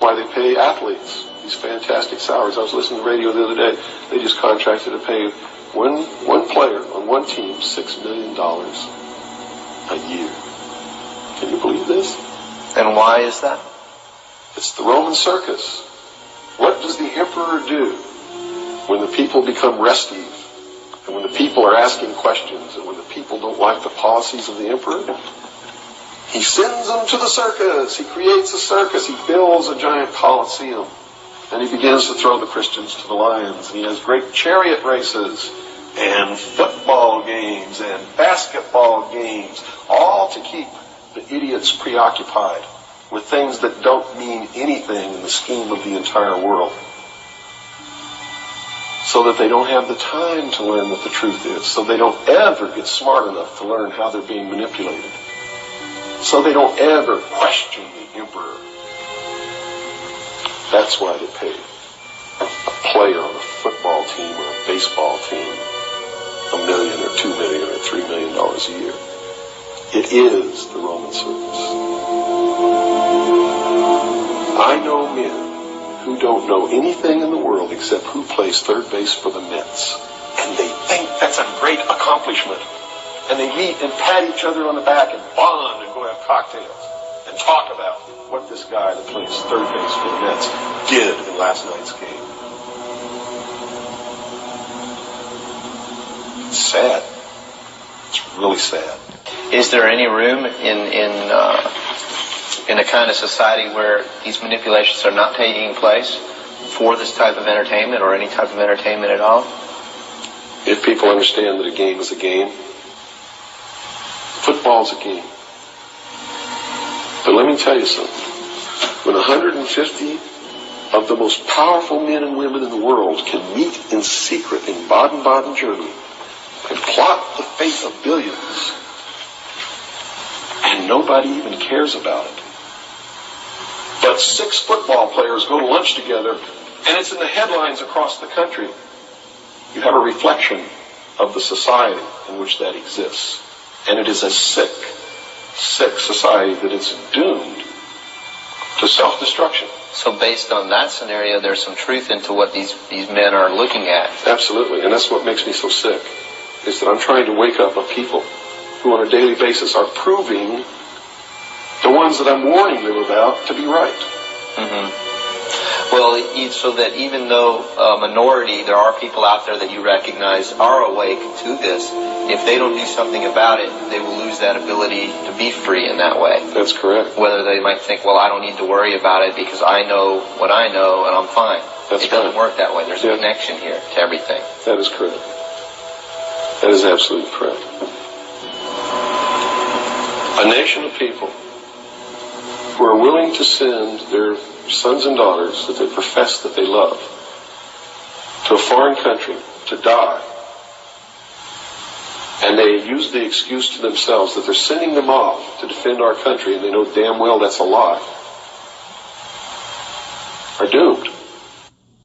Why they pay athletes these fantastic salaries. I was listening to the radio the other day. They just contracted to pay one player on one team $6 million a year. Can you believe this? And why is that? It's the Roman circus. What does the emperor do when the people become restive, and when the people are asking questions, and when the people don't like the policies of the emperor? He sends them to the circus. He creates a circus. He builds a giant coliseum. And he begins to throw the Christians to the lions. And he has great chariot races and football games and basketball games, all to keep the idiots preoccupied with things that don't mean anything in the scheme of the entire world, so that they don't have the time to learn what the truth is, so they don't ever get smart enough to learn how they're being manipulated, so they don't ever question the emperor. That's why they pay a player on a football team or a baseball team $1 million or $2 million or $3 million a year. It is the Roman circus. I know men who don't know anything in the world except who plays third base for the Mets. And they think that's a great accomplishment. And they meet and pat each other on the back and bond and go have cocktails and talk about what this guy that plays third base for the Mets did in last night's game. It's sad. It's really sad. Is there any room in a kind of society where these manipulations are not taking place for this type of entertainment or any type of entertainment at all? If people understand that a game is a game, football's a game. But let me tell you something. When 150 of the most powerful men and women in the world can meet in secret in Baden-Baden, Germany, and plot the fate of billions, and nobody even cares about it, but 6 football players go to lunch together, and it's in the headlines across the country, you have a reflection of the society in which that exists. And it is a sick society that is doomed to self-destruction. So based on that scenario, there's some truth into what these men are looking at. Absolutely, and that's what makes me so sick, is that I'm trying to wake up a people who on a daily basis are proving the ones that I'm warning them about to be right. Mm-hmm. Well, so that even though a minority, there are people out there that you recognize are awake to this, if they don't do something about it, they will lose that ability to be free in that way. That's correct. Whether they might think, well, I don't need to worry about it because I know what I know and I'm fine. That's it doesn't work that way. There's a connection here to everything. That is correct. That is absolutely correct. A nation of people who are willing to send their sons and daughters that they profess that they love to a foreign country to die, and they use the excuse to themselves that they're sending them off to defend our country, and they know damn well that's a lie, are doomed.